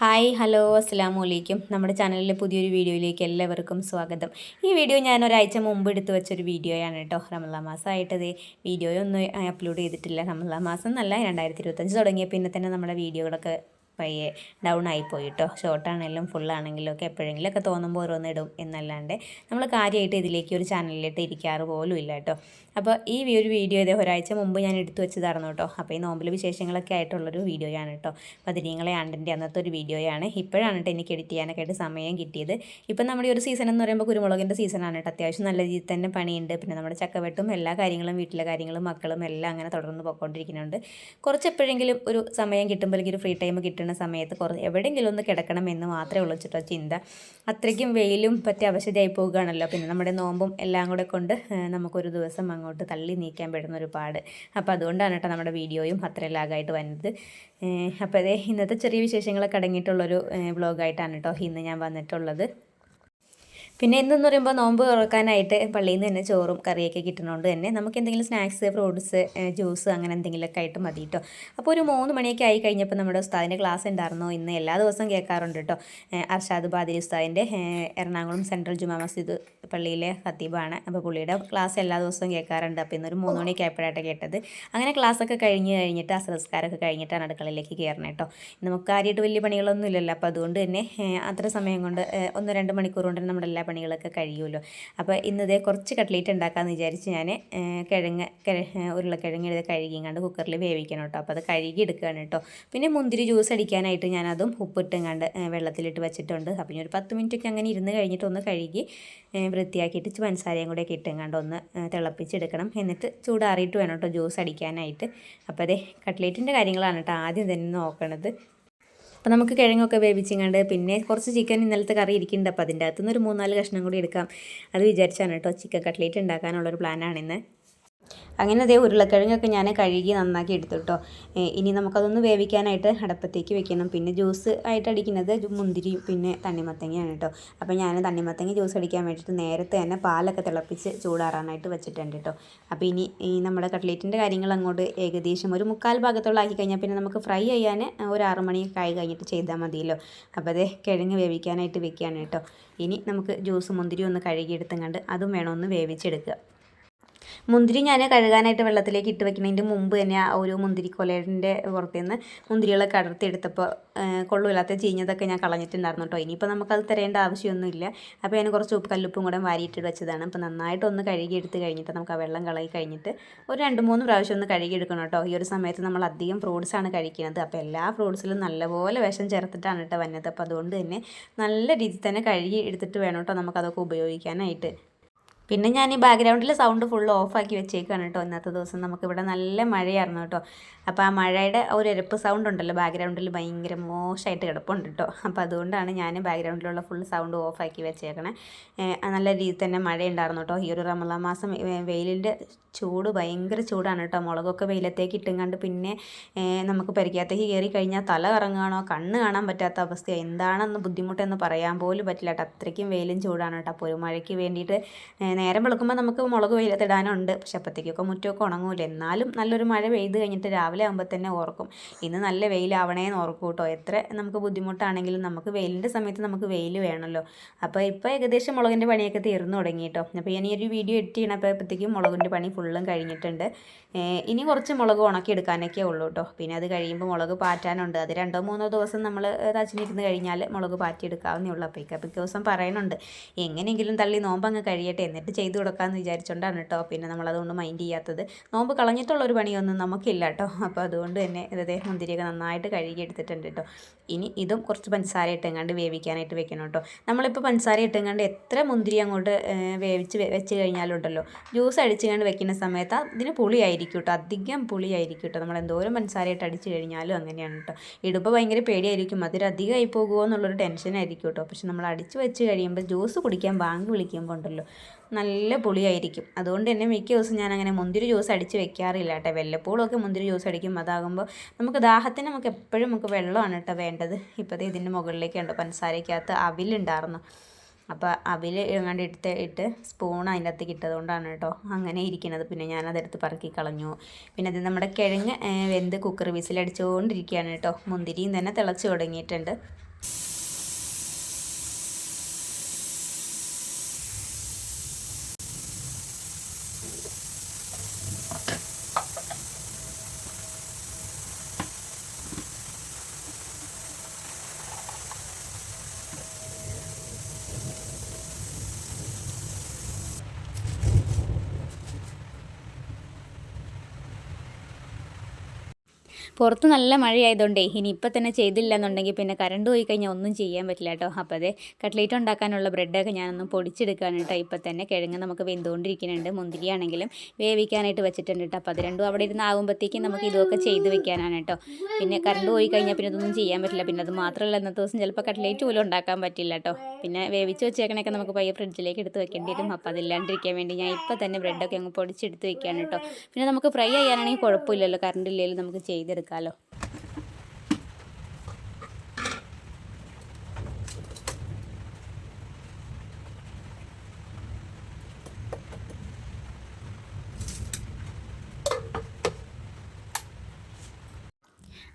Hi hello അസ്സലാമു അലൈക്കും. നമ്മുടെ ചാനലിലെ പുതിയൊരു വീഡിയോയിലേക്ക് എല്ലാവർക്കും സ്വാഗതം. ഈ വീഡിയോ ഞാൻ ഒരാഴ്ച മുമ്പ് എടുത്തു വെച്ചൊരു വീഡിയോയാണ് കേട്ടോ. റമളാൻ മാസമായിട്ടത് വീഡിയോയൊന്നും അപ്ലോഡ് ചെയ്തിട്ടില്ല. റമളാൻ മാസം എന്നല്ല, 2025 തുടങ്ങിയ പിന്നെ തന്നെ നമ്മുടെ വീഡിയോകളൊക്കെ പയ്യെ ഡൗൺ ആയിപ്പോയി കേട്ടോ. ഷോർട്ടാണെങ്കിലും ഫുള്ളാണെങ്കിലും ഒക്കെ എപ്പോഴെങ്കിലുമൊക്കെ തോന്നുമ്പോൾ ഓരോന്നിടും എന്നല്ലാണ്ട് നമ്മൾ കാര്യമായിട്ട് ഇതിലേക്ക് ഒരു ചാനലിലിട്ട് ഇരിക്കാറ് പോലും ഇല്ല കേട്ടോ. അപ്പോൾ ഈ ഒരു വീഡിയോ ഇതേ ഒരാഴ്ച മുമ്പ് ഞാൻ എടുത്തു വെച്ചതായിരുന്നു കേട്ടോ. അപ്പോൾ ഈ നോമ്പിൽ വിശേഷങ്ങളൊക്കെ ആയിട്ടുള്ളൊരു വീഡിയോയാണ് കേട്ടോ. പതിരീങ്ങളെ ആണ്ടിൻ്റെ അന്നത്തെ ഒരു വീഡിയോയാണ്. ഇപ്പോഴാണ് കേട്ടോ എനിക്ക് എഡിറ്റ് ചെയ്യാനൊക്കെ ആയിട്ട് സമയം കിട്ടിയത്. ഇപ്പം നമ്മുടെ ഒരു സീസൺ എന്ന് പറയുമ്പോൾ കുരുമുളകിൻ്റെ സീസണാണ് കേട്ടോ. അത്യാവശ്യം നല്ല രീതിയിൽ തന്നെ പണിയുണ്ട്. പിന്നെ നമ്മുടെ ചക്കവെട്ടും എല്ലാ കാര്യങ്ങളും വീട്ടിലെ കാര്യങ്ങളും മക്കളും എല്ലാം അങ്ങനെ തുടർന്ന് പോയിക്കൊണ്ടിരിക്കുന്നുണ്ട്. കുറച്ച് എപ്പോഴെങ്കിലും ഒരു സമയം കിട്ടുമ്പോഴേക്കും ഒരു ഫ്രീ ടൈം കിട്ടുന്ന സമയത്ത് എവിടെയെങ്കിലും ഒന്ന് കിടക്കണം എന്ന് മാത്രമേ ഉള്ളൂ ചിട്ടോ ചിന്ത. അത്രയ്ക്കും വെയിലും പറ്റി അവശതയായി പോവുകയാണല്ലോ. പിന്നെ നമ്മുടെ നോമ്പും എല്ലാം കൂടെ കൊണ്ട് നമുക്കൊരു ദിവസം അങ്ങോട്ട് തള്ളി നീക്കാൻ പെടുന്ന ഒരു പാട്. അപ്പോൾ അതുകൊണ്ടാണ് കേട്ടോ നമ്മുടെ വീഡിയോയും അത്രയും ലാഗായിട്ട് വന്നത്. അപ്പോൾ അതേ ഇന്നത്തെ ചെറിയ വിശേഷങ്ങളൊക്കെ അടങ്ങിയിട്ടുള്ളൊരു വ്ളോഗായിട്ടാണ് കേട്ടോ ഇന്ന് ഞാൻ വന്നിട്ടുള്ളത്. പിന്നെ ഇന്നെന്ന് പറയുമ്പോൾ നോമ്പ് തുറക്കാനായിട്ട് പള്ളിയിൽ നിന്ന് തന്നെ ചോറും കറിയൊക്കെ കിട്ടുന്നതുകൊണ്ട് തന്നെ നമുക്ക് എന്തെങ്കിലും സ്നാക്സ്, ഫ്രൂട്ട്സ്, ജ്യൂസ് അങ്ങനെ എന്തെങ്കിലുമൊക്കെ ആയിട്ട് മതി കേട്ടോ. അപ്പോൾ ഒരു 3 മണിയൊക്കെ ആയി കഴിഞ്ഞപ്പോൾ നമ്മുടെ ഉസ്താദിൻ്റെ ക്ലാസ് ഉണ്ടായിരുന്നു. ഇന്ന് എല്ലാ ദിവസവും കേൾക്കാറുണ്ട് കേട്ടോ. അർഷാദ് ബാദിരി ഉസ്താദിൻ്റെ എറണാകുളം സെൻട്രൽ ജുമാ മസ്ജിദ് പള്ളിയിലെ ഖത്തീബാണ്. അപ്പോൾ പുള്ളിയുടെ ക്ലാസ് എല്ലാ ദിവസവും കേൾക്കാറുണ്ട്. അപ്പോൾ ഇന്നൊരു 3 മണിയൊക്കെ ആയപ്പോഴായിട്ട് കേട്ടത്. അങ്ങനെ ക്ലാസ്സൊക്കെ കഴിഞ്ഞിട്ട് അസ്രസ്കാരമൊക്കെ കഴിഞ്ഞിട്ടാണ് അടുക്കളയിലേക്ക് കയറണം കേട്ടോ. നമുക്ക് കാര്യമായിട്ട് വലിയ പണികളൊന്നും ഇല്ലല്ലോ. അപ്പോൾ അതുകൊണ്ട് തന്നെ അത്ര സമയം കൊണ്ട് 1-2 മണിക്കൂർ കൊണ്ട് നമ്മുടെ എല്ലാ പണികളൊക്കെ കഴിയുമല്ലോ. അപ്പോൾ ഇന്നതേ കുറച്ച് കട്ട്ലേറ്റ് ഉണ്ടാക്കാമെന്ന് വിചാരിച്ച് ഞാൻ ഉരുളക്കിഴങ്ങ് ഇത് കഴുകിങ്ങാണ്ട് കുക്കറിൽ വേവിക്കണം കേട്ടോ. അപ്പോൾ അത് കഴുകി എടുക്കുകയാണ് കേട്ടോ. പിന്നെ മുന്തിരി ജ്യൂസ് അടിക്കാനായിട്ട് ഞാനതും ഉപ്പിട്ടുങ്ങാണ്ട് വെള്ളത്തിലിട്ട് വെച്ചിട്ടുണ്ട്. അപ്പോൾ ഇനി ഒരു 10 മിനിറ്റൊക്കെ അങ്ങനെ ഇരുന്ന് കഴിഞ്ഞിട്ട് ഒന്ന് കഴുകി വൃത്തിയാക്കിയിട്ട് പഞ്ചസാരയും കൂടെ ഒക്കെ ഇട്ടുങ്ങാണ്ട് ഒന്ന് തിളപ്പിച്ചെടുക്കണം. എന്നിട്ട് ചൂടാറിയിട്ട് വേണം കേട്ടോ ജ്യൂസ് അടിക്കാനായിട്ട്. അപ്പോൾ അതേ കട്ട്ലേറ്റിൻ്റെ കാര്യങ്ങളാണ് കേട്ടോ ആദ്യം തന്നെ നോക്കണത്. അപ്പോൾ നമുക്ക് കിഴങ്ങൊക്കെ വേവിച്ചിങ്ങാണ്ട് പിന്നെ കുറച്ച് ചിക്കൻ ഇന്നലത്തെ കറി ഇരിക്കുന്നുണ്ട്. അപ്പോൾ അതിൻ്റെ അകത്തുനിന്ന് ഒരു 3-4 കഷ്ണം കൂടി എടുക്കാം. അത് വിചാരിച്ചാണ് കേട്ടോ ചിക്കൻ കട്ട്ലേറ്റ് ഉണ്ടാക്കാനുള്ളൊരു പ്ലാനാണിന്ന്. അങ്ങനെ അതേ ഉരുളക്കിഴങ്ങൊക്കെ ഞാൻ കഴുകി നന്നാക്കി എടുത്തു കേട്ടോ. ഇനി നമുക്കതൊന്ന് വേവിക്കാനായിട്ട് അടുപ്പത്തേക്ക് വെക്കണം. പിന്നെ ജ്യൂസ് ആയിട്ട് അടിക്കുന്നത് മുന്തിരി പിന്നെ തണ്ണിമത്തങ്ങയാണ് കേട്ടോ. അപ്പോൾ ഞാൻ തണ്ണിമത്തങ്ങ ജ്യൂസ് അടിക്കാൻ വേണ്ടിയിട്ട് നേരത്തെ തന്നെ പാലൊക്കെ തിളപ്പിച്ച് ചൂടാറാനായിട്ട് വെച്ചിട്ടുണ്ട് കേട്ടോ. അപ്പോൾ ഇനി ഈ നമ്മുടെ കട്ട്ലേറ്റിൻ്റെ കാര്യങ്ങൾ അങ്ങോട്ട് ഏകദേശം ഒരു 1/4 ഭാഗത്തോളം ആക്കി കഴിഞ്ഞാൽ പിന്നെ നമുക്ക് ഫ്രൈ ചെയ്യാൻ ഒരു 6 മണിയൊക്കെ ആയി കഴിഞ്ഞിട്ട് ചെയ്താൽ മതിയല്ലോ. അപ്പോൾ അതേ കിഴങ്ങ് വേവിക്കാനായിട്ട് വെക്കുകയാണ് കേട്ടോ. ഇനി നമുക്ക് ജ്യൂസ് മുന്തിരി ഒന്ന് കഴുകിയെടുത്തുകൊണ്ട് അതും വേണമെന്ന് വേവിച്ചെടുക്കുക. മുന്തിരി ഞാൻ കഴുകാനായിട്ട് വെള്ളത്തിലേക്ക് ഇട്ട് വെക്കുന്നതിൻ്റെ മുമ്പ് തന്നെ ആ ഒരു മുന്തിരിക്കൊലേൻ്റെ പുറത്തു നിന്ന് മുന്തിരികളൊക്കെ അടർത്തിയെടുത്തപ്പോൾ കൊള്ളില്ലാത്ത ചീഞ്ഞതൊക്കെ ഞാൻ കളഞ്ഞിട്ടുണ്ടായിരുന്നു കേട്ടോ. ഇനിയിപ്പോൾ നമുക്കത് തരേണ്ട ആവശ്യമൊന്നുമില്ല. അപ്പോൾ ഞാൻ കുറച്ച് കല്ലുപ്പും കൂടെ വാരിയിട്ട് വെച്ചതാണ്. അപ്പോൾ നന്നായിട്ടൊന്ന് കഴുകിയെടുത്ത് കഴിഞ്ഞിട്ട് നമുക്ക് ആ വെള്ളം കളയി കഴിഞ്ഞിട്ട് ഒരു 2-3 പ്രാവശ്യം ഒന്ന് കഴുകിയെടുക്കണം കേട്ടോ. ഈ ഒരു സമയത്ത് നമ്മൾ അധികം ഫ്രൂട്ട്സാണ് കഴിക്കുന്നത്. അപ്പോൾ എല്ലാ ഫ്രൂട്ട്സിലും നല്ലപോലെ വിഷം ചേർത്തിട്ടാണ് കേട്ടോ വന്നത്. അപ്പോൾ അതുകൊണ്ട് തന്നെ നല്ല രീതിയിൽ തന്നെ കഴുകി എടുത്തിട്ട് വേണം കേട്ടോ നമുക്കതൊക്കെ ഉപയോഗിക്കാനായിട്ട്. പിന്നെ ഞാൻ ഈ ബാക്ക്ഗ്രൗണ്ടിൽ സൗണ്ട് ഫുള്ള് ഓഫാക്കി വെച്ചേക്കാണ് കേട്ടോ. ഇന്നത്തെ ദിവസം നമുക്കിവിടെ നല്ല മഴയായിരുന്നു കേട്ടോ. അപ്പോൾ ആ മഴയുടെ ഒരു എരപ്പ് സൗണ്ട് ഉണ്ടല്ലോ ബാക്ക്ഗ്രൗണ്ടിൽ ഭയങ്കര മോശമായിട്ട് കിടപ്പുണ്ട് കേട്ടോ. അപ്പോൾ അതുകൊണ്ടാണ് ഞാൻ ബാക്ക്ഗ്രൗണ്ടിലുള്ള ഫുൾ സൗണ്ട് ഓഫാക്കി വെച്ചേക്കണേ. നല്ല രീതിയിൽ തന്നെ മഴയുണ്ടായിരുന്നു കേട്ടോ. ഈ ഒരു റമളാൻ മാസം വെയിലിൻ്റെ ചൂട് ഭയങ്കര ചൂടാണ് കേട്ടോ. മുളകൊക്കെ വെയിലത്തേക്ക് ഇട്ടുങ്ങാണ്ട് പിന്നെ നമുക്ക് പരിക്കകത്തേക്ക് കയറി കഴിഞ്ഞാൽ തല കറങ്ങുകയാണോ കണ്ണ് കാണാൻ പറ്റാത്ത അവസ്ഥയാണ്. എന്താണെന്ന് ബുദ്ധിമുട്ടെന്ന് പറയാൻ പോലും പറ്റില്ല കേട്ടോ. അത്രയ്ക്കും വെയിലും ചൂടാണ് കേട്ടോ. അപ്പോൾ ഒരു മഴയ്ക്ക് വേണ്ടിയിട്ട് നേരം വെളുക്കുമ്പോൾ നമുക്ക് മുളക് വെയിലത്തിടാനുണ്ട്. പക്ഷെ അപ്പോഴത്തേക്കൊക്കെ മുറ്റമൊക്കെ ഉണങ്ങൂല. എന്നാലും നല്ലൊരു മഴ പെയ്ത് കഴിഞ്ഞിട്ട് രാവിലെ ആകുമ്പോൾ തന്നെ ഓർക്കും ഇന്ന് നല്ല വെയിലാവണേന്ന് ഓർക്കും കേട്ടോ. എത്ര നമുക്ക് ബുദ്ധിമുട്ടാണെങ്കിലും നമുക്ക് വെയിലിൻ്റെ സമയത്ത് നമുക്ക് വെയിൽ വേണമല്ലോ. അപ്പോൾ ഇപ്പോൾ ഏകദേശം മുളകിൻ്റെ പണിയൊക്കെ തീർന്നു തുടങ്ങി കേട്ടോ. അപ്പോൾ ഞാൻ ഈ ഒരു വീഡിയോ എഡിറ്റ് ചെയ്യണപ്പോഴത്തേക്കും മുളകിൻ്റെ പണി ഫുള്ളും കഴിഞ്ഞിട്ടുണ്ട്. ഇനി കുറച്ച് മുളക് ഉണക്കിയെടുക്കാനൊക്കെ ഉള്ളൂ കേട്ടോ. പിന്നെ അത് കഴിയുമ്പോൾ മുളക് പാറ്റാനുണ്ട്. അത് 2-3 ദിവസം നമ്മൾ തച്ചിനിരുന്ന് കഴിഞ്ഞാൽ മുളക് പാറ്റിയെടുക്കാവുന്നേ ഉള്ളൂ. അപ്പോൾ പിറ്റേ ദിവസം പറയുന്നുണ്ട് എങ്ങനെയെങ്കിലും തള്ളി നോമ്പങ്ങ് കഴിയട്ടെ എന്നിട്ട് ചെയ്തു കൊടുക്കാമെന്ന് വിചാരിച്ചുകൊണ്ടാണ് കേട്ടോ. പിന്നെ നമ്മളതുകൊണ്ട് മൈൻഡ് ചെയ്യാത്തത്. നോമ്പ് കളഞ്ഞിട്ടുള്ളൊരു പണിയൊന്നും നമുക്കില്ല കേട്ടോ. അപ്പോൾ അതുകൊണ്ട് തന്നെ ഇതേ മുന്തിരിയൊക്കെ നന്നായിട്ട് കഴുകി എടുത്തിട്ടുണ്ട് കേട്ടോ. ഇനി ഇതും കുറച്ച് പഞ്ചസാര ഇട്ടെങ്ങാണ്ട് വേവിക്കാനായിട്ട് വെക്കണം കേട്ടോ. നമ്മളിപ്പോൾ പഞ്ചസാര ഇട്ടെങ്ങാണ്ട് എത്ര മുന്തിരി അങ്ങോട്ട് വെച്ച് കഴിഞ്ഞാലുണ്ടല്ലോ ജ്യൂസ് അടിച്ചുകൊണ്ട് വെക്കുന്ന സമയത്ത് ഇതിന് പുളിയായിരിക്കും കേട്ടോ. അധികം പുളിയായിരിക്കും കേട്ടോ. നമ്മൾ എന്തോരം പഞ്ചസാരയിട്ട് അടിച്ച് കഴിഞ്ഞാലും അങ്ങനെയാണ് കേട്ടോ. ഇടുമ്പോൾ ഭയങ്കര പേടിയായിരിക്കും അതിൽ അധികമായി പോകുമോ എന്നുള്ളൊരു ടെൻഷനായിരിക്കും കേട്ടോ. പക്ഷെ നമ്മൾ അടിച്ച് വെച്ച് കഴിയുമ്പോൾ ജ്യൂസ് കുടിക്കാൻ ബാങ്ക് വിളിക്കുമ്പോൾ ഉണ്ടല്ലോ നല്ല പുളിയായിരിക്കും. അതുകൊണ്ട് തന്നെ മിക്ക ദിവസം ഞാൻ അങ്ങനെ മുന്തിരി ജ്യൂസ് അടിച്ച് വെക്കാറില്ല കേട്ടോ. വല്ലപ്പോഴൊക്കെ മുന്തിരി ജ്യൂസ് അടിക്കും. അതാകുമ്പോൾ നമുക്ക് ദാഹത്തിന് നമുക്ക് എപ്പോഴും നമുക്ക് വെള്ളമാണ് കേട്ടോ വേണ്ടത്. ഇപ്പോഴത്തെ ഇതിൻ്റെ മുകളിലേക്ക് ഉണ്ട് പഞ്ചസാരയ്ക്കകത്ത് അവിലുണ്ടായിരുന്നു. അപ്പോൾ അവിൽ എങ്ങാണ്ട് ഇട്ട് സ്പൂൺ അതിൻ്റെ അകത്തേക്ക് ഇട്ടതുകൊണ്ടാണ് കേട്ടോ അങ്ങനെ ഇരിക്കുന്നത്. പിന്നെ ഞാനതെടുത്ത് പറക്കി കളഞ്ഞു. പിന്നെ അത് നമ്മുടെ കിഴങ്ങ് വെന്ത് കുക്കർ വിസിലടിച്ചുകൊണ്ടിരിക്കുകയാണ് കേട്ടോ. മുന്തിരിയും തന്നെ തിളച്ച് തുടങ്ങിയിട്ടുണ്ട്. പുറത്ത് നല്ല മഴയായതുകൊണ്ടേ ഇനിയിപ്പോൾ തന്നെ ചെയ്തില്ല എന്നുണ്ടെങ്കിൽ പിന്നെ കറണ്ട് പോയി കഴിഞ്ഞാൽ ഒന്നും ചെയ്യാൻ പറ്റില്ല കേട്ടോ. അപ്പോൾ അതേ കട്ട്ലേറ്റ് ഉണ്ടാക്കാനുള്ള ബ്രെഡൊക്കെ ഞാനൊന്ന് പൊടിച്ചെടുക്കുകയാണ് കേട്ടോ. ഇപ്പോൾ തന്നെ കിഴങ്ങ് നമുക്ക് വെന്തുകൊണ്ടിരിക്കുന്നുണ്ട്. മുന്തിരിയാണെങ്കിലും വേവിക്കാനായിട്ട് വെച്ചിട്ടുണ്ട് കേട്ടോ. അപ്പോൾ അത് രണ്ടും അവിടെ ഇരുന്ന് ആകുമ്പോഴത്തേക്കും നമുക്ക് ഇതൊക്കെ ചെയ്ത് വെക്കാനാണ് കേട്ടോ. പിന്നെ കറണ്ട് പോയി കഴിഞ്ഞാൽ പിന്നെ ഇതൊന്നും ചെയ്യാൻ പറ്റില്ല. പിന്നെ അത് മാത്രമല്ല ഇന്നത്തെ ദിവസം ചിലപ്പോൾ കട്ട്ലേറ്റ് പോലും ഉണ്ടാക്കാൻ പറ്റില്ല കേട്ടോ. പിന്നെ വേവിച്ച് വെച്ചേക്കണൊക്കെ നമുക്ക് പയ്യെ ഫ്രിഡ്ജിലേക്ക് എടുത്ത് വെക്കേണ്ടി വരും. അപ്പോൾ അതില്ലാണ്ടിരിക്കാൻ വേണ്ടി ഞാൻ ഇപ്പോൾ തന്നെ ബ്രെഡൊക്കെ അങ്ങ് പൊടിച്ചെടുത്ത് വെക്കുകയാണ് കേട്ടോ. പിന്നെ നമുക്ക് ഫ്രൈ ചെയ്യാനാണെങ്കിൽ കുഴപ്പമില്ലല്ലോ, കറണ്ട് ഇല്ലെങ്കിലും നമുക്ക് ചെയ്തെടുക്കാമല്ലോ.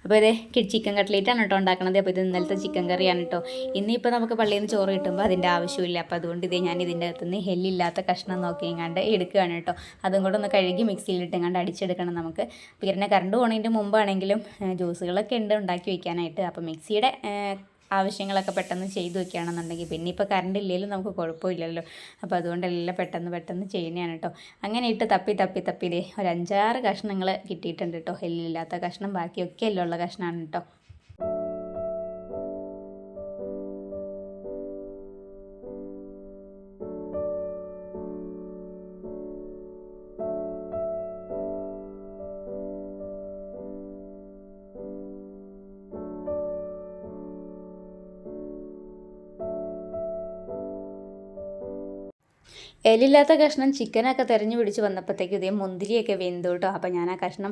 അപ്പോൾ ഇതേ ചിക്കൻ കട്ട്ലേറ്റാണ് കേട്ടോ ഉണ്ടാക്കണത്. അപ്പോൾ ഇത് ഇന്നലത്തെ ചിക്കൻ കറിയാണ് കേട്ടോ. ഇന്നിപ്പോൾ നമുക്ക് പള്ളിയിൽ നിന്ന് ചോറ് കിട്ടുമ്പോൾ അതിൻ്റെ ആവശ്യമില്ല. അപ്പോൾ അതുകൊണ്ട് ഇതേ ഞാൻ ഇതിൻ്റെ അകത്തുനിന്ന് എല്ലില്ലാത്ത കഷ്ണം നോക്കിയെങ്ങാണ്ട് എടുക്കുകയാണ് കേട്ടോ. അതും കൂടെ ഒന്ന് കഴുകി മിക്സിയിലിട്ടെങ്ങാണ്ട് അടിച്ചെടുക്കണം നമുക്ക്. പിന്നെ കറണ്ട് പോണതിൻ്റെ മുമ്പാണെങ്കിലും ജ്യൂസുകളൊക്കെ ഉണ്ട് ഉണ്ടാക്കി വയ്ക്കാനായിട്ട്. അപ്പോൾ മിക്സിയുടെ ആവശ്യങ്ങളൊക്കെ പെട്ടെന്ന് ചെയ്തു വെക്കുകയാണെന്നുണ്ടെങ്കിൽ പിന്നെ ഇപ്പോൾ കറണ്ട് ഇല്ലെങ്കിലും നമുക്ക് കുഴപ്പമില്ലല്ലോ. അപ്പോൾ അതുകൊണ്ട് എല്ലാം പെട്ടെന്ന് ചെയ്യുന്നതാണ് കേട്ടോ. അങ്ങനെ ഇട്ട് തപ്പി ഇതേ ഒരു 5-6 കഷ്ണങ്ങൾ കിട്ടിയിട്ടുണ്ട് കേട്ടോ. എല്ലില്ലാത്ത കഷ്ണം, ബാക്കിയൊക്കെ എല്ലുള്ള കഷ്ണമാണ് കേട്ടോ. എല്ലില്ലാത്ത കഷ്ണം ചിക്കനൊക്കെ തിരഞ്ഞു പിടിച്ച് വന്നപ്പോഴത്തേക്കും ഇതേ മുന്തിരിയൊക്കെ വെന്തു കേട്ടോ. അപ്പോൾ ഞാൻ ആ കഷ്ണം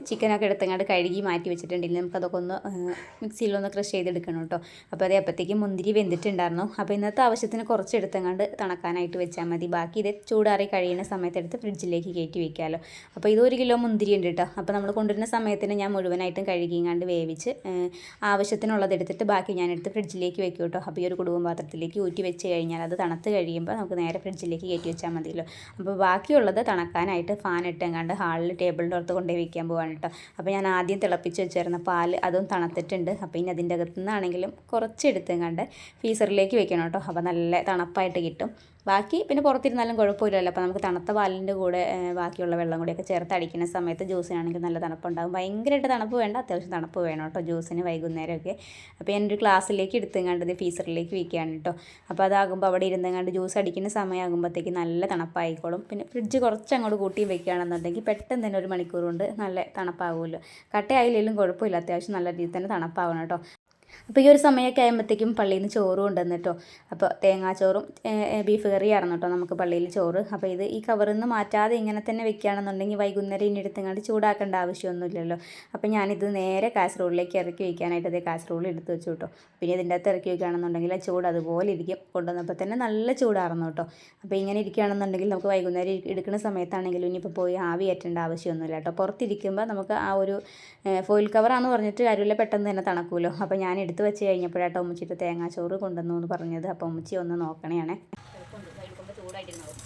ചിക്കനൊക്കെ എടുത്തങ്ങാണ്ട് കഴുകി മാറ്റി വെച്ചിട്ടുണ്ടെങ്കിൽ നമുക്കതൊക്കെ ഒന്ന് മിക്സിയിലൊന്ന് ക്രഷ് ചെയ്തെടുക്കണം കേട്ടോ. അപ്പോൾ അതേ അപ്പോഴത്തേക്കും മുന്തിരി വെന്തിട്ടുണ്ടായിരുന്നു. അപ്പോൾ ഇന്നത്തെ ആവശ്യത്തിന് കുറച്ച് എടുത്തങ്ങാണ്ട് തണക്കാനായിട്ട് വെച്ചാൽ മതി. ബാക്കി ഇത് ചൂടാറി കഴിയുന്ന സമയത്തെടുത്ത് ഫ്രിഡ്ജിലേക്ക് കയറ്റി വയ്ക്കാമല്ലോ. അപ്പോൾ ഇത് 1 കിലോ മുന്തിരി ഉണ്ട് കേട്ടോ. അപ്പോൾ നമ്മൾ കൊണ്ടുവരുന്ന സമയത്തിന് ഞാൻ മുഴുവനായിട്ടും കഴുകിങ്ങാണ്ട് വേവിച്ച് ആവശ്യത്തിനുള്ളത് എടുത്തിട്ട് ബാക്കി ഞാനെടുത്ത് ഫ്രിഡ്ജിലേക്ക് വെക്കും കേട്ടോ. അപ്പോൾ ഈ ഒരു കുടുംബ പാത്രത്തിലേക്ക് ഊറ്റി വെച്ച് കഴിഞ്ഞാൽ അത് തണുത്ത് കഴിയുമ്പോൾ നമുക്ക് നേരെ ഫ്രിഡ്ജിലേക്ക് കയറ്റി വെച്ചാൽ മതിയല്ലോ. അപ്പോൾ ബാക്കിയുള്ളത് തണക്കാനായിട്ട് ഫാൻ ഇട്ടെങ്ങാണ്ട് ഹാളിൽ ടേബിളിൻ്റെ അടുത്ത് കൊണ്ടുപോയി വയ്ക്കാൻ പോകാൻ കേട്ടോ. അപ്പോൾ ഞാൻ ആദ്യം തിളപ്പിച്ച് വെച്ചിരുന്ന പാൽ അതും തണുത്തിട്ടുണ്ട്. അപ്പോൾ ഇനി അതിൻ്റെ അകത്തു നിന്നാണെങ്കിലും കുറച്ചെടുത്തെങ്ങാണ്ട് ഫ്രീസറിലേക്ക് വെക്കണം കേട്ടോ. അപ്പോൾ നല്ല തണുപ്പായിട്ട് കിട്ടും. ബാക്കി പിന്നെ പുറത്തിരുന്നാലും കുഴപ്പമില്ലല്ലോ. അപ്പോൾ നമുക്ക് തണുത്ത പാലിൻ്റെ കൂടെ ബാക്കിയുള്ള വെള്ളം കൂടിയൊക്കെ ചേർത്ത് അടിക്കുന്ന സമയത്ത് ജ്യൂസിനാണെങ്കിൽ നല്ല തണുപ്പുണ്ടാകും. ഭയങ്കരമായിട്ട് തണുപ്പ് വേണ്ട, അത്യാവശ്യം തണുപ്പ് വേണം കേട്ടോ ജ്യൂസിന് വൈകുന്നേരമൊക്കെ. അപ്പോൾ ഞാനൊരു ഗ്ലാസ്സിലേക്ക് എടുത്തെങ്ങാണ്ട് ഫ്രീസറിലേക്ക് വയ്ക്കുകയാണ് കേട്ടോ. അപ്പോൾ അതാകുമ്പോൾ അവിടെ ഇരുന്നെങ്ങാണ്ട് ജ്യൂസ് അടിക്കുന്ന സമയമാകുമ്പോഴത്തേക്ക് നല്ല തണുപ്പായിക്കോളും. പിന്നെ ഫ്രിഡ്ജ് കുറച്ച് അങ്ങോട്ട് കൂട്ടി വെക്കുകയാണെന്നുണ്ടെങ്കിൽ പെട്ടെന്ന് തന്നെ 1 മണിക്കൂർ കൊണ്ട് നല്ല തണുപ്പാകുമല്ലോ. കട്ടയായില്ലെങ്കിലും കുഴപ്പമില്ല, അത്യാവശ്യം നല്ല രീതിയിൽ തന്നെ തണുപ്പാവണം കേട്ടോ. അപ്പോൾ ഈ ഒരു സമയമൊക്കെ ആകുമ്പോഴത്തേക്കും പള്ളിയിൽ നിന്ന് ചോറും ഉണ്ടെന്ന് കേട്ടോ. അപ്പോൾ തേങ്ങാച്ചോറും ബീഫ് കറിയായിരുന്നു കേട്ടോ നമുക്ക് പള്ളിയിൽ ചോറ്. അപ്പോൾ ഇത് ഈ കവറിൽ നിന്ന് മാറ്റാതെ ഇങ്ങനെ തന്നെ വെക്കുകയാണെന്നുണ്ടെങ്കിൽ വൈകുന്നേരം ഇനി എടുത്തങ്ങാണ്ട് ചൂടാക്കേണ്ട ആവശ്യമൊന്നുമില്ലല്ലോ. അപ്പോൾ ഞാനിത് നേരെ കാസറോളിലേക്ക് ഇറക്കി വയ്ക്കാനായിട്ട് അതേ കാസറോളിൽ എടുത്ത് വെച്ചു കേട്ടോ. പിന്നെ ഇതിൻ്റെ അകത്ത് ഇറക്കി വയ്ക്കുകയാണെന്നുണ്ടെങ്കിൽ ആ ചൂട് അതുപോലെ ഇരിക്കും. കൊണ്ടുവന്നപ്പോൾ തന്നെ നല്ല ചൂടായിരുന്നു കേട്ടോ. അപ്പോൾ ഇങ്ങനെ ഇരിക്കുകയാണെന്നുണ്ടെങ്കിൽ നമുക്ക് വൈകുന്നേരം എടുക്കുന്ന സമയത്താണെങ്കിലും ഇനിയിപ്പോൾ പോയി ആവി കയറ്റേണ്ട ആവശ്യമൊന്നുമില്ല കേട്ടോ. പുറത്തിരിക്കുമ്പോൾ നമുക്ക് ആ ഒരു ഫോയിൽ കവറാണെന്ന് പറഞ്ഞിട്ട് കാര്യമില്ല, പെട്ടെന്ന് തന്നെ തണുക്കുമല്ലോ. അപ്പോൾ ഞാൻ എടുത്ത് വെച്ച് കഴിഞ്ഞപ്പോഴാട്ടോ ഉമ്മച്ചിട്ട് തേങ്ങാച്ചോറ് കൊണ്ടുവന്നു എന്ന് പറഞ്ഞത്. അപ്പോൾ ഉമ്മച്ചി ഒന്ന് നോക്കണേയാണേ. ചൂടായിട്ടിരുന്നോ.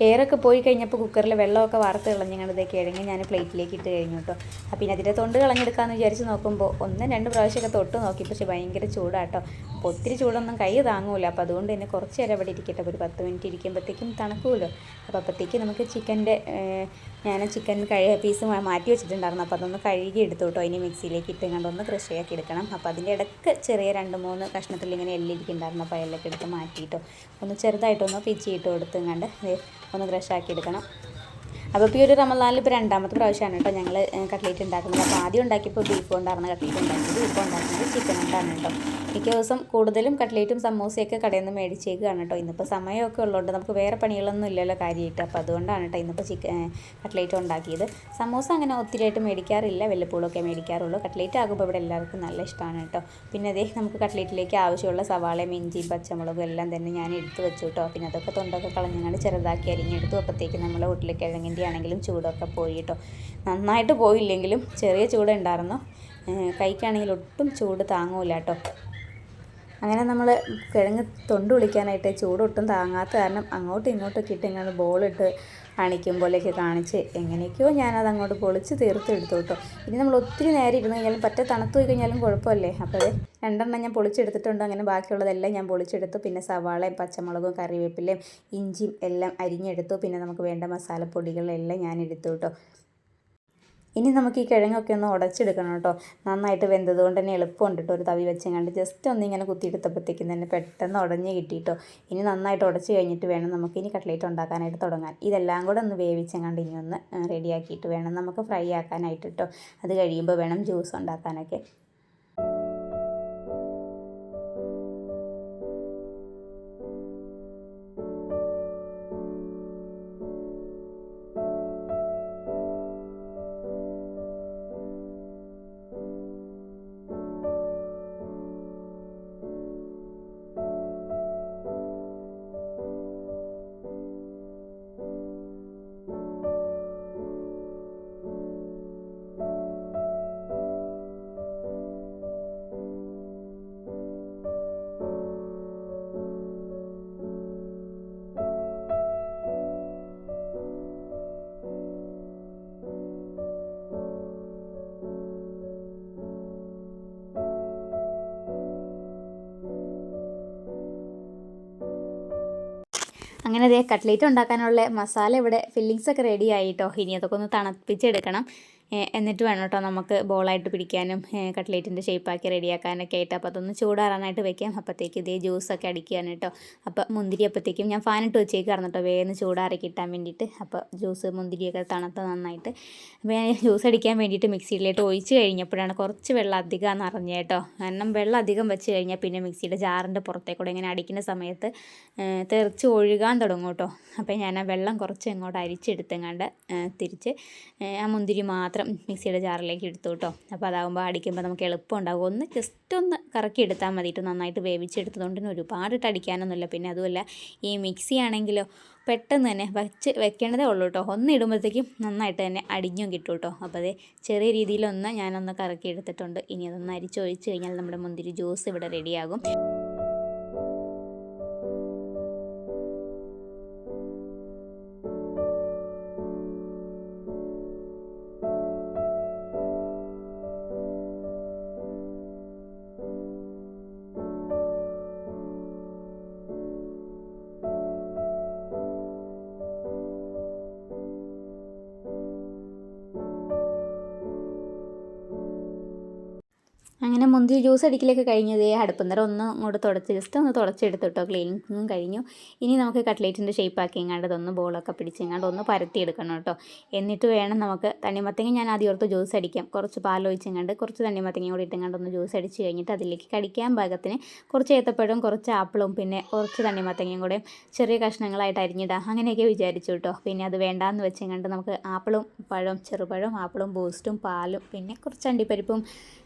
എയറൊക്കെ പോയി കഴിഞ്ഞപ്പോൾ കുക്കറിൽ വെള്ളമൊക്കെ വാർത്ത് കളഞ്ഞങ്ങാണ്ട് കിഴങ്ങ് ഞാൻ പ്ലേറ്റിലേക്ക് ഇട്ട് കഴിഞ്ഞു കേട്ടോ. അപ്പോൾ പിന്നെ അതിൻ്റെ തൊണ്ട് കളഞ്ഞെടുക്കാമെന്ന് വിചാരിച്ച് നോക്കുമ്പോൾ 1-2 പ്രാവശ്യമൊക്കെ തൊട്ട് നോക്കി, പക്ഷേ ഭയങ്കര ചൂടാട്ടോ. അപ്പോൾ ഒത്തിരി ചൂടൊന്നും കൈ താങ്ങൂല. അപ്പോൾ അതുകൊണ്ട് തന്നെ കുറച്ച് നേരം അവിടെ ഇരിക്കട്ടെ. ഒരു 10 മിനിറ്റ് ഇരിക്കുമ്പോഴത്തേക്കും തണുക്കുമല്ലോ. അപ്പോൾ അപ്പോഴത്തേക്ക് നമുക്ക് ഞാൻ ചിക്കൻ പീസ് മാറ്റി വെച്ചിട്ടുണ്ടായിരുന്നു. അപ്പോൾ അതൊന്ന് കഴുകി എടുത്തു കേട്ടോ. ഇനി മിക്സിയിലേക്ക് ഇട്ടുകൊണ്ട് ഒന്ന് ക്രഷ് ആക്കി എടുക്കണം. അപ്പോൾ അതിൻ്റെ ഇടയ്ക്ക് ചെറിയ 2-3 കഷ്ണത്തിൽ ഇങ്ങനെ എല്ലിരിക്കുന്നുണ്ടായിരുന്നു. അപ്പോൾ എല്ലൊക്കെ എടുത്ത് മാറ്റിയിട്ടോ ഒന്ന് ചെറുതായിട്ടൊന്ന് പിച്ചിയിട്ട് കൊടുത്തുകൊണ്ട് ഒന്ന് ക്രഷാക്കി എടുക്കണം. അപ്പോൾ ഇപ്പോൾ ഈ ഒരു റമദാനിൽ ഇപ്പോൾ 2ാമത്തെ പ്രാവശ്യമാണ് കേട്ടോ ഞങ്ങൾ കട്ട്ലേറ്റ് ഉണ്ടാക്കുന്നത്. അപ്പോൾ ആദ്യം ഉണ്ടാക്കിയപ്പോൾ ബീഫ് കൊണ്ടായിരുന്നു കട്ട്ലേറ്റ് ഉണ്ടാക്കിയത്. ഇപ്പോൾ ഉണ്ടാക്കുന്നത് ചിക്കൻ കൊണ്ടാണ് കേട്ടോ. മിക്ക ദിവസം കൂടുതലും കട്ട്ലേറ്റും സമൂസയൊക്കെ കടയിൽ നിന്ന് മേടിച്ചേക്കാണ് കേട്ടോ. ഇന്നിപ്പോൾ സമയമൊക്കെ ഉള്ളതുകൊണ്ട് നമുക്ക് വേറെ പണികളൊന്നും ഇല്ലല്ലോ കാര്യമായിട്ട്. അപ്പോൾ അതുകൊണ്ടാണ് കേട്ടോ ഇന്നിപ്പോൾ കട്ട്ലേറ്റ് ഉണ്ടാക്കിയത്. സമൂസ അങ്ങനെ ഒത്തിരിയായിട്ട് മേടിക്കാറില്ല, വല്ലപ്പോഴൊക്കെ മേടിക്കാറുള്ളൂ. കട്ട്ലേറ്റ് ആകുമ്പോൾ ഇവിടെ എല്ലാവർക്കും നല്ല ഇഷ്ടമാണ് കേട്ടോ. പിന്നെ അതേ നമുക്ക് കട്ട്ലേറ്റിലേക്ക് ആവശ്യമുള്ള സവാളയും ഇഞ്ചിയും പച്ചമുളകും എല്ലാം തന്നെ ഞാൻ എടുത്ത് വെച്ചു കേട്ടോ. പിന്നെ അതൊക്കെ തൊണ്ടൊക്കെ കളഞ്ഞങ്ങാണ്ട് ചെറുതാക്കി അരിഞ്ഞെടുത്തു. അപ്പോഴത്തേക്ക് നമ്മൾ ഉരുളക്കിഴങ്ങിൻ്റെ എൻ്റെ ആണെങ്കിലും ചൂടൊക്കെ പോയി കേട്ടോ. നന്നായിട്ട് പോയില്ലെങ്കിലും ചെറിയ ചൂടുണ്ടായിരുന്നു. കൈക്കാണെങ്കിൽ ഒട്ടും ചൂട് താങ്ങൂല കേട്ടോ. അങ്ങനെ നമ്മൾ കിഴങ്ങ് തൊണ്ട് വിളിക്കാനായിട്ട് ചൂടൊട്ടും താങ്ങാത്ത കാരണം അങ്ങോട്ടും ഇങ്ങോട്ടൊക്കെ ഇട്ട് ഇങ്ങനെ ബോളിട്ട് കാണിക്കും പോലെയൊക്കെ കാണിച്ച് എങ്ങനെയൊക്കെയോ ഞാനത് അങ്ങോട്ട് പൊളിച്ച് തീർത്തെടുത്തു കേട്ടോ. ഇനി നമ്മൾ ഒത്തിരി നേരം ഇരുന്ന് കഴിഞ്ഞാലും പറ്റ തണുത്ത് പോയി കഴിഞ്ഞാലും കുഴപ്പമല്ലേ. അപ്പോൾ രണ്ടെണ്ണം ഞാൻ പൊളിച്ചെടുത്തിട്ടുണ്ട്. അങ്ങനെ ബാക്കിയുള്ളതെല്ലാം ഞാൻ പൊളിച്ചെടുത്തു. പിന്നെ സവാളയും പച്ചമുളകും കറിവേപ്പിലയും ഇഞ്ചിയും എല്ലാം അരിഞ്ഞെടുത്തു. പിന്നെ നമുക്ക് വേണ്ട മസാലപ്പൊടികളെല്ലാം ഞാൻ എടുത്തു കേട്ടോ. ഇനി നമുക്ക് ഈ കിഴങ്ങൊക്കെ ഒന്ന് ഉടച്ചെടുക്കണം കേട്ടോ. നന്നായിട്ട് വെന്തത് കൊണ്ട് തന്നെ എളുപ്പമുണ്ട് കേട്ടോ. ഒരു തവി വെച്ചെങ്ങാണ്ട് ജസ്റ്റ് ഒന്നിങ്ങനെ കുത്തിയെടുത്തപ്പോഴത്തേക്കും തന്നെ പെട്ടെന്ന് ഉടഞ്ഞ് കിട്ടിയിട്ടോ. ഇനി നന്നായിട്ട് ഉടച്ച് കഴിഞ്ഞിട്ട് വേണം നമുക്ക് ഇനി കട്ട്ലേറ്റ് ഉണ്ടാക്കാനായിട്ട് തുടങ്ങാൻ. ഇതെല്ലാം കൂടെ ഒന്ന് വേവിച്ചെങ്ങാണ്ട് ഇനി ഒന്ന് റെഡിയാക്കിയിട്ട് വേണം നമുക്ക് ഫ്രൈ ആക്കാനായിട്ട് കേട്ടോ. അത് കഴിയുമ്പോൾ വേണം ജ്യൂസ് ഉണ്ടാക്കാനൊക്കെ. അങ്ങനെ അതേ കട്ട്ലേറ്റ് ഉണ്ടാക്കാനുള്ള മസാല ഇവിടെ ഫില്ലിങ്സൊക്കെ റെഡി ആയിട്ടോ. ഇനി അതൊക്കെ ഒന്ന് തണുപ്പിച്ചെടുക്കണം. എന്നിട്ട് വേണം കേട്ടോ നമുക്ക് ബോളായിട്ട് പിടിക്കാനും കട്ട്ലേറ്റിൻ്റെ ഷേപ്പാക്കി റെഡിയാക്കാനൊക്കെ ആയിട്ട്. അപ്പോൾ അതൊന്ന് ചൂടാറാനായിട്ട് വെക്കാം. അപ്പോഴത്തേക്ക് ഇതേ ജ്യൂസൊക്കെ അടിക്കുകയാണ് കേട്ടോ. അപ്പോൾ മുന്തിരി അപ്പോഴത്തേക്കും ഞാൻ ഫാനിട്ട് വെച്ചേക്കായിരുന്നു കേട്ടോ, വേഗം ചൂടാറി കിട്ടാൻ വേണ്ടിയിട്ട്. അപ്പോൾ ജ്യൂസ് മുന്തിരിയൊക്കെ തണുത്ത് നന്നായിട്ട് അപ്പോൾ ഞാൻ ജ്യൂസ് അടിക്കാൻ വേണ്ടിയിട്ട് മിക്സിയിലേക്ക് ഒഴിച്ച് കഴിഞ്ഞപ്പോഴാണ് കുറച്ച് വെള്ളം അധികം അറിഞ്ഞത് കേട്ടോ. കാരണം വെള്ളം അധികം വെച്ച് കഴിഞ്ഞാൽ പിന്നെ മിക്സിയുടെ ജാറിൻ്റെ പുറത്തേക്കൂടെ ഇങ്ങനെ അടിക്കുന്ന സമയത്ത് തെറിച്ച് ഒഴുകാൻ തുടങ്ങും കേട്ടോ. അപ്പോൾ ഞാൻ ആ വെള്ളം കുറച്ച് ഇങ്ങോട്ട് അരിച്ചെടുത്തെങ്ങാണ്ട് തിരിച്ച് ആ മുന്തിരി മാത്രം മിക്സിയുടെ ജാറിലേക്ക് എടുത്തു കേട്ടോ. അപ്പോൾ അതാകുമ്പോൾ അടിക്കുമ്പോൾ നമുക്ക് എളുപ്പം ഉണ്ടാകും. ഒന്ന് ജസ്റ്റ് ഒന്ന് കറക്കി എടുത്താൽ മതിയിട്ട്. നന്നായിട്ട് വേവിച്ചെടുത്തതുകൊണ്ട് തന്നെ ഒരുപാടിട്ട് അടിക്കാനൊന്നുമില്ല. പിന്നെ അതുമല്ല ഈ മിക്സി ആണെങ്കിലോ പെട്ടെന്ന് തന്നെ വെക്കേണ്ടതേ ഉള്ളൂ കേട്ടോ. ഒന്ന് ഇടുമ്പോഴത്തേക്കും നന്നായിട്ട് തന്നെ അടിഞ്ഞും കിട്ടും കേട്ടോ. അപ്പോൾ അതേ ചെറിയ രീതിയിലൊന്ന് ഞാനൊന്ന് കറക്കി എടുത്തിട്ടുണ്ട്. ഇനി അതൊന്ന് അരിച്ചൊഴിച്ച് കഴിഞ്ഞാൽ നമ്മുടെ മുന്തിരി ജ്യൂസ് ഇവിടെ റെഡിയാകും. അങ്ങനെ മുന്തിരി ജ്യൂസ് അടിക്കലൊക്കെ കഴിഞ്ഞത് അടുപ്പം നിറ ഒന്ന് അങ്ങോട്ട് തുടച്ച് ജസ്റ്റ് ഒന്ന് തുടച്ചെടുത്ത് കേട്ടോ. ക്ലീനിങ്ങും കഴിഞ്ഞു. ഇനി നമുക്ക് കട്ട്ലേറ്റിൻ്റെ ഷേപ്പാക്കി എങ്ങാണ്ട് ഇതൊന്ന് ബോളൊക്കെ പിടിച്ചെങ്ങാണ്ട് ഒന്ന് പരത്തിയെടുക്കണം കേട്ടോ. എന്നിട്ട് വേണം നമുക്ക് തണ്ണിമത്തങ്ങ ഞാൻ ആദ്യം ഓർത്ത് ജ്യൂസ് അടിക്കാം. കുറച്ച് പാലൊഴിച്ചെങ്ങാണ്ട് കുറച്ച് തണ്ണിമത്തങ്ങയും കൂടി ഇട്ടെങ്ങാണ്ട് ഒന്ന് ജ്യൂസ് അടിച്ച് കഴിഞ്ഞിട്ട് അതിലേക്ക് കടിക്കാൻ പാകത്തിന് കുറച്ച് ഏത്തപ്പഴവും കുറച്ച് ആപ്പിളും പിന്നെ കുറച്ച് തണ്ണിമത്തങ്ങയും കൂടെ ചെറിയ കഷ്ണങ്ങളായിട്ട് അരിഞ്ഞിടാം അങ്ങനെയൊക്കെ വിചാരിച്ചു കേട്ടോ. പിന്നെ അത് വേണ്ടാന്ന് വെച്ചെങ്ങാണ്ട് നമുക്ക് ആപ്പിളും ചെറുപഴം ആപ്പിളും ബൂസ്റ്റും പാലും പിന്നെ കുറച്ച് അണ്ടിപ്പരിപ്പും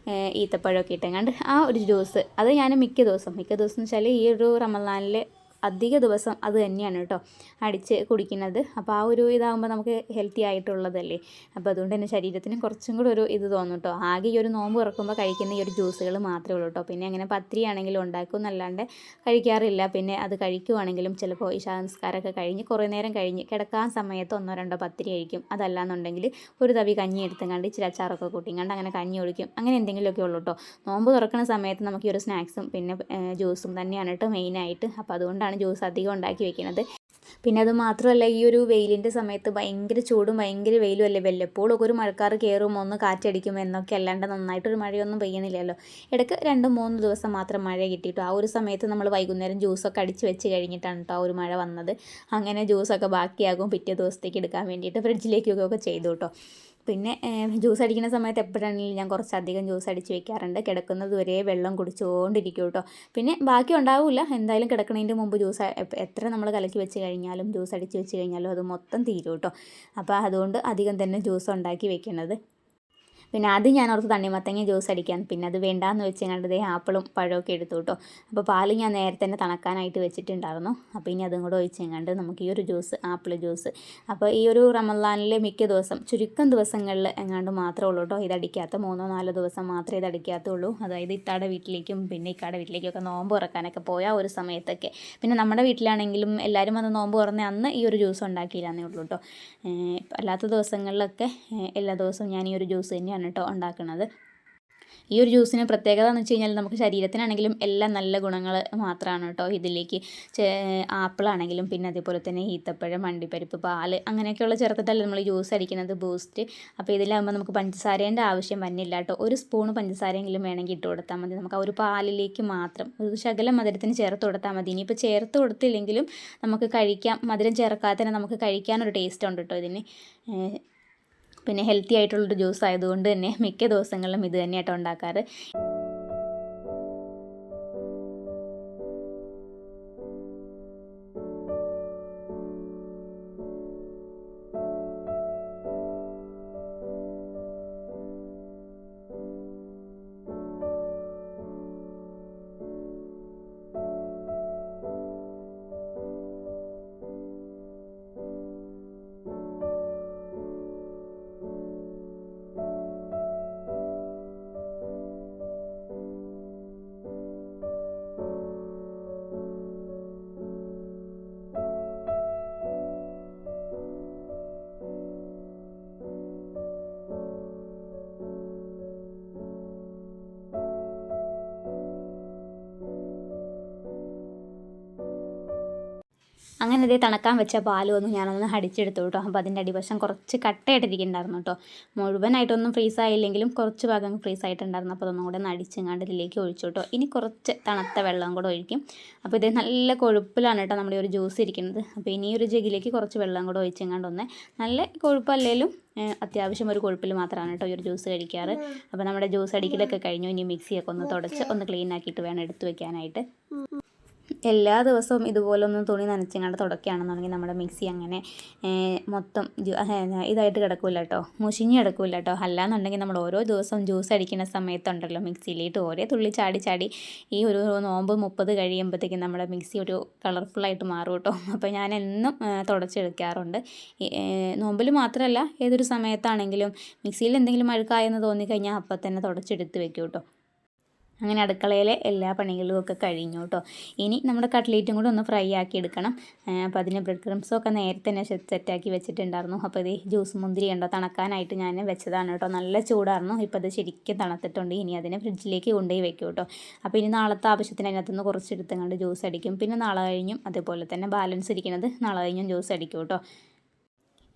ഈത്തപ്പഴമൊക്കെ ഇട്ടെങ്ങാണ്ട് ആ ഒരു ജ്യൂസ് അത് ഞാൻ മിക്ക ദിവസം എന്ന് വെച്ചാൽ ഈ ഒരു റമദാനിൽ അധിക ദിവസം അത് തന്നെയാണ് കേട്ടോ അടിച്ച് കുടിക്കുന്നത്. അപ്പോൾ ആ ഒരു ഇതാകുമ്പോൾ നമുക്ക് ഹെൽത്തി ആയിട്ടുള്ളതല്ലേ. അപ്പോൾ അതുകൊണ്ട് തന്നെ ശരീരത്തിന് കുറച്ചും കൂടെ ഒരു ഇത് തോന്നും കേട്ടോ. ആകെ ഈ ഒരു നോമ്പ് തുറക്കുമ്പോൾ കഴിക്കുന്ന ഈ ഒരു ജ്യൂസുകൾ മാത്രമേ ഉള്ളൂ കേട്ടോ. പിന്നെ അങ്ങനെ പത്തിരി ആണെങ്കിലും ഉണ്ടാക്കും എന്നല്ലാണ്ട് കഴിക്കാറില്ല. പിന്നെ അത് കഴിക്കുവാണെങ്കിലും ചിലപ്പോൾ ഇശാ നിസ്കാരമൊക്കെ കഴിഞ്ഞ് കുറേ നേരം കഴിഞ്ഞ് കിടക്കാൻ സമയത്ത് 1-2 പത്തിരി കഴിക്കും. അതല്ലാന്നുണ്ടെങ്കിൽ ഒരു തവി കഞ്ഞി എടുത്തുകൊണ്ട് ഇച്ചിരി അച്ചാറൊക്കെ കൂട്ടിങ്ങാണ്ട് അങ്ങനെ കഞ്ഞി ഒഴിക്കും. അങ്ങനെ എന്തെങ്കിലുമൊക്കെ ഉള്ളൂ കേട്ടോ. നോമ്പ് തുറക്കുന്ന സമയത്ത് നമുക്ക് ഈ ഒരു സ്നാക്സും പിന്നെ ജ്യൂസും തന്നെയാണ് കേട്ടോ മെയിനായിട്ട്. അപ്പോൾ അതുകൊണ്ടാണ് ജ്യൂസ് അധികം ഉണ്ടാക്കി വെക്കുന്നത്. പിന്നെ അത് മാത്രമല്ല ഈ ഒരു വെയിലിൻ്റെ സമയത്ത് ഭയങ്കര ചൂടും ഭയങ്കര വെയിലും അല്ലേ. വല്ലപ്പോഴും ഒരു മഴക്കാറ് കയറും ഒന്ന് കാറ്റടിക്കും എന്നൊക്കെ അല്ലാണ്ട് നന്നായിട്ടൊരു മഴയൊന്നും പെയ്യണില്ലല്ലോ. ഇടയ്ക്ക് 2-3 ദിവസം മാത്രം മഴ കിട്ടിയിട്ടു. ആ ഒരു സമയത്ത് നമ്മൾ വൈകുന്നേരം ജ്യൂസൊക്കെ അടിച്ച് വെച്ച് കഴിഞ്ഞിട്ടാണ് കേട്ടോ ആ ഒരു മഴ വന്നത്. അങ്ങനെ ജ്യൂസൊക്കെ ബാക്കിയാകും പിറ്റേ ദിവസത്തേക്ക് എടുക്കാൻ വേണ്ടിയിട്ട് ഫ്രിഡ്ജിലേക്കൊക്കെ ചെയ്തു കേട്ടോ. പിന്നെ ജ്യൂസ് അടിക്കുന്ന സമയത്ത് എപ്പോഴാണെങ്കിലും ഞാൻ കുറച്ചധികം ജ്യൂസ് അടിച്ച് വെക്കാറുണ്ട്. കിടക്കുന്നത് വരെ വെള്ളം കുടിച്ചുകൊണ്ടിരിക്കും കേട്ടോ. പിന്നെ ബാക്കി ഉണ്ടാവില്ല, എന്തായാലും കിടക്കുന്നതിൻ്റെ മുമ്പ് ജ്യൂസ് എത്ര നമ്മൾ കലക്കി വെച്ച് കഴിഞ്ഞാലും ജ്യൂസ് അടിച്ച് വെച്ച് കഴിഞ്ഞാലും അത് മൊത്തം തീരും കേട്ടോ. അപ്പോൾ അതുകൊണ്ട് അധികം തന്നെ ജ്യൂസ് ഉണ്ടാക്കി വെക്കുന്നത്. പിന്നെ ആദ്യം ഞാൻ ഓർത്ത് തണ്ണിമത്തങ്ങ ജ്യൂസ് അടിക്കാൻ, പിന്നെ അത് വേണ്ടാന്ന് വെച്ച് കണ്ടതേ ആപ്പിളും പഴമൊക്കെ എടുത്തു കേട്ടോ. അപ്പോൾ പാല് ഞാൻ നേരത്തെ തന്നെ തണുക്കാനായിട്ട് വെച്ചിട്ടുണ്ടായിരുന്നു. അപ്പോൾ ഇനി അതും കൂടെ ഒഴിച്ചെങ്ങാണ്ട് നമുക്ക് ഈ ഒരു ജ്യൂസ്, ആപ്പിൾ ജ്യൂസ്, അപ്പോൾ ഈ ഒരു റമദാനിലെ മിക്ക ദിവസം ചുരുക്കം ദിവസങ്ങളിൽ എങ്ങാണ്ട് മാത്രമേ ഉള്ളൂ കേട്ടോ ഇതടിക്കാത്ത, 3-4 ദിവസം മാത്രമേ ഇതടിക്കാത്തുള്ളൂ. അതായത് ഇത്താടെ വീട്ടിലേക്കും പിന്നെ ഇക്കാടെ വീട്ടിലേക്കൊക്കെ നോമ്പ് തുറക്കാനൊക്കെ പോയ ഒരു സമയത്തൊക്കെ. പിന്നെ നമ്മുടെ വീട്ടിലാണെങ്കിലും എല്ലാവരും വന്ന് നോമ്പ് തുറന്ന അന്ന് ഈ ഒരു ജ്യൂസ് ഉണ്ടാക്കിയില്ലാന്നേ ഉള്ളൂ കേട്ടോ. അല്ലാത്ത ദിവസങ്ങളിലൊക്കെ എല്ലാ ദിവസവും ഞാൻ ഈ ഒരു ജ്യൂസ് തന്നെയാണ് കേട്ടോ ഉണ്ടാക്കുന്നത്. ഈ ഒരു ജ്യൂസിന് പ്രത്യേകത എന്ന് വെച്ച് കഴിഞ്ഞാൽ നമുക്ക് ശരീരത്തിനാണെങ്കിലും എല്ലാം നല്ല ഗുണങ്ങൾ മാത്രമാണ് കേട്ടോ. ഇതിലേക്ക് ആപ്പിളാണെങ്കിലും പിന്നെ അതേപോലെ തന്നെ ഈത്തപ്പഴം, അണ്ടിപ്പരിപ്പ്, പാല് അങ്ങനെയൊക്കെയുള്ള ചേർത്തിട്ടല്ലേ നമ്മൾ ജ്യൂസ് അടിക്കുന്നത്, ബൂസ്റ്റ്. അപ്പോൾ ഇതിലാകുമ്പോൾ നമുക്ക് പഞ്ചസാരേൻ്റെ ആവശ്യം വന്നില്ല കേട്ടോ. ഒരു സ്പൂണ് പഞ്ചസാരയെങ്കിലും വേണമെങ്കിൽ ഇട്ട് കൊടുത്താൽ മതി. നമുക്ക് ആ ഒരു പാലിലേക്ക് മാത്രം ഒരു ശകലം മധുരത്തിന് ചേർത്ത് കൊടുത്താൽ മതി. ഇനിയിപ്പോൾ ചേർത്ത് കൊടുത്തില്ലെങ്കിലും നമുക്ക് കഴിക്കാം. മധുരം ചേർക്കാതെ തന്നെ നമുക്ക് കഴിക്കാനൊരു ടേസ്റ്റ് ഉണ്ട് കേട്ടോ ഇതിന്. പിന്നെ ഹെൽത്തി ആയിട്ടുള്ളൊരു ജ്യൂസ് ആയതുകൊണ്ട് തന്നെ മിക്ക ദിവസങ്ങളിലും ഇത് തന്നെയാട്ടോ ഉണ്ടാക്കാറ്. അങ്ങനെ ഇതേ തണുക്കാൻ വെച്ച പാലൊന്നും ഞാനൊന്ന് അടിച്ചെടുത്തു കേട്ടോ. അപ്പോൾ അതിൻ്റെ അടിവശം കുറച്ച് കട്ടയായിട്ടിരിക്കുന്നുണ്ടായിരുന്നു കേട്ടോ. മുഴുവനായിട്ടൊന്നും ഫ്രീസായില്ലെങ്കിലും കുറച്ച് ഭാഗം ഫ്രീസായിട്ടുണ്ടായിരുന്നു. അപ്പോൾ അതൊന്നും കൂടെ ഒന്ന് അടിച്ചെങ്ങാണ്ട് ഇതിലേക്ക് ഒഴിച്ചു കേട്ടോ. ഇനി കുറച്ച് തണുത്ത വെള്ളം കൂടെ ഒഴിക്കും. അപ്പോൾ ഇത് നല്ല കൊഴുപ്പിലാണ് കേട്ടോ നമ്മുടെ ഒരു ജ്യൂസ് ഇരിക്കുന്നത്. അപ്പോൾ ഇനി ഒരു ജഗ്ഗിലേക്ക് കുറച്ച് വെള്ളം കൂടെ ഒഴിച്ചെങ്ങാണ്ട് ഒന്ന്, നല്ല കൊഴുപ്പല്ലേലും അത്യാവശ്യം ഒരു കൊഴുപ്പിൽ മാത്രമാണ് കേട്ടോ ഈ ഒരു ജ്യൂസ് കഴിക്കാറ്. അപ്പോൾ നമ്മുടെ ജ്യൂസ് അടിക്കലൊക്കെ കഴിഞ്ഞു. ഇനി മിക്സിയൊക്കെ ഒന്ന് തുടച്ച് ഒന്ന് ക്ലീൻ ആക്കിയിട്ട് വേണം എടുത്ത് വെക്കാനായിട്ട്. എല്ലാ ദിവസവും ഇതുപോലൊന്നും തുണി നനച്ചങ്ങാണ്ട് തുടക്കുകയാണെന്നുണ്ടെങ്കിൽ നമ്മുടെ മിക്സി അങ്ങനെ മൊത്തം ഇതായിട്ട് കിടക്കില്ല കേട്ടോ, മുഷിഞ്ഞ് കിടക്കില്ല കേട്ടോ. അല്ലാന്നുണ്ടെങ്കിൽ നമ്മൾ ഓരോ ദിവസവും ജ്യൂസ് അടിക്കുന്ന സമയത്തുണ്ടല്ലോ മിക്സിയിലിട്ട് ഒരേ തുള്ളി ചാടി ചാടി ഈ ഒരു നോമ്പ് 30 കഴിയുമ്പോഴത്തേക്കും നമ്മുടെ മിക്സി ഒരു കളർഫുള്ളായിട്ട് മാറും കേട്ടോ. അപ്പോൾ ഞാൻ എന്നും തുടച്ചെടുക്കാറുണ്ട്. നോമ്പിൽ മാത്രമല്ല ഏതൊരു സമയത്താണെങ്കിലും മിക്സിയിൽ എന്തെങ്കിലും അഴുക്കായെന്ന് തോന്നിക്കഴിഞ്ഞാൽ അപ്പം തന്നെ തുടച്ചെടുത്ത് വെക്കും കേട്ടോ. അങ്ങനെ അടുക്കളയിലെ എല്ലാ പണികളും ഒക്കെ കഴിഞ്ഞു കേട്ടോ. ഇനി നമ്മുടെ കട്ട്ലേറ്റും കൂടെ ഒന്ന് ഫ്രൈ ആക്കി എടുക്കണം. അപ്പോൾ അതിന് ബ്രെഡ് ക്രംസൊക്കെ നേരത്തെ തന്നെ സെറ്റാക്കി വെച്ചിട്ടുണ്ടായിരുന്നു. അപ്പോൾ ഇത് ജ്യൂസ് മുന്തിരി ഉണ്ടോ തണുക്കാനായിട്ട് ഞാൻ വെച്ചതാണ് കേട്ടോ. നല്ല ചൂടായിരുന്നു. ഇപ്പോൾ അത് ശരിക്കും തണുത്തിട്ടുണ്ട്. ഇനി അതിനെ ഫ്രിഡ്ജിലേക്ക് കൊണ്ടുപോയി വെക്കും കേട്ടോ. അപ്പോൾ ഇനി നാളത്തെ ആവശ്യത്തിന് അതിനകത്തുനിന്ന് കുറച്ചെടുത്തങ്ങാണ്ട് ജ്യൂസ് അടിക്കും. പിന്നെ നാളെ കഴിഞ്ഞും അതേപോലെ തന്നെ ബാലൻസ് ഇരിക്കുന്നത് നാളെ കഴിഞ്ഞും ജ്യൂസ് അടിക്കും കേട്ടോ.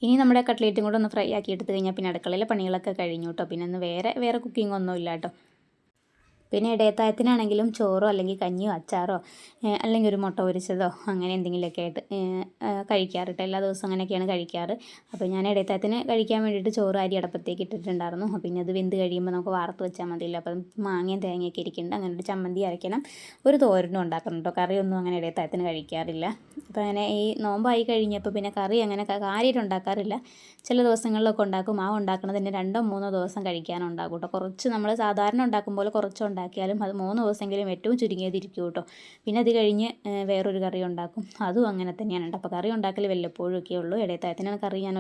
ഇനി നമ്മുടെ കട്ട്ലേറ്റും കൂടെ ഒന്ന് ഫ്രൈ ആക്കി എടുത്ത് കഴിഞ്ഞാൽ പിന്നെ അടുക്കളയിലെ പണികളൊക്കെ കഴിഞ്ഞു കേട്ടോ. പിന്നെ ഒന്ന് വേറെ കുക്കിംഗ് ഒന്നും ഇല്ല കേട്ടോ. പിന്നെ ഇടയത്താഴത്തിനാണെങ്കിലും ചോറോ അല്ലെങ്കിൽ കഞ്ഞിയോ അച്ചാറോ അല്ലെങ്കിൽ ഒരു മുട്ട പൊരിച്ചതോ അങ്ങനെ എന്തെങ്കിലുമൊക്കെ ആയിട്ട് കഴിക്കാറുണ്ട്. എല്ലാ ദിവസവും അങ്ങനെയൊക്കെയാണ് കഴിക്കാറ്. അപ്പോൾ ഞാൻ ഇടയത്താഴത്തിന് കഴിക്കാൻ വേണ്ടിയിട്ട് ചോറ് അരി അടപ്പത്തേക്ക് ഇട്ടിട്ടുണ്ടായിരുന്നു. അപ്പോൾ ഇനി അത് വെന്ത് കഴിയുമ്പോൾ നമുക്ക് വാർത്ത് വെച്ചാൽ മതിയല്ലോ. അപ്പം മാങ്ങയും തേങ്ങയൊക്കെ ഇരിക്കുന്നുണ്ട്. അങ്ങനെ ഒരു ചമ്മന്തി അരയ്ക്കണം, ഒരു തോരനും ഉണ്ടാക്കണം കേട്ടോ. കറിയൊന്നും അങ്ങനെ ഇടയത്താഴത്തിന് കഴിക്കാറില്ല. അപ്പോൾ അങ്ങനെ ഈ നോമ്പായി കഴിഞ്ഞപ്പോൾ പിന്നെ കറി അങ്ങനെ കാര്യമായിട്ട് ഉണ്ടാക്കാറില്ല. ചില ദിവസങ്ങളിലൊക്കെ ഉണ്ടാക്കും. ആ ഉണ്ടാക്കണതിന് 2-3 ദിവസം കഴിക്കാനുണ്ടാകും കേട്ടോ. കുറച്ച് നമ്മൾ സാധാരണ ഉണ്ടാക്കുമ്പോൾ കുറച്ച് ഉണ്ടാക്കിയാലും അത് 3 ദിവസമെങ്കിലും ഏറ്റവും ചുരുങ്ങിയതിരിക്കും കേട്ടോ. പിന്നെ അത് കഴിഞ്ഞ് വേറൊരു കറി ഉണ്ടാക്കും. അതും അങ്ങനെ തന്നെയാണ് കേട്ടോ. അപ്പോൾ കറി ഉണ്ടാക്കൽ വല്ലപ്പോഴും ഒക്കെ ഉള്ളൂ. ഇടയത്താഴത്തിനാണ് കറി ഞാൻ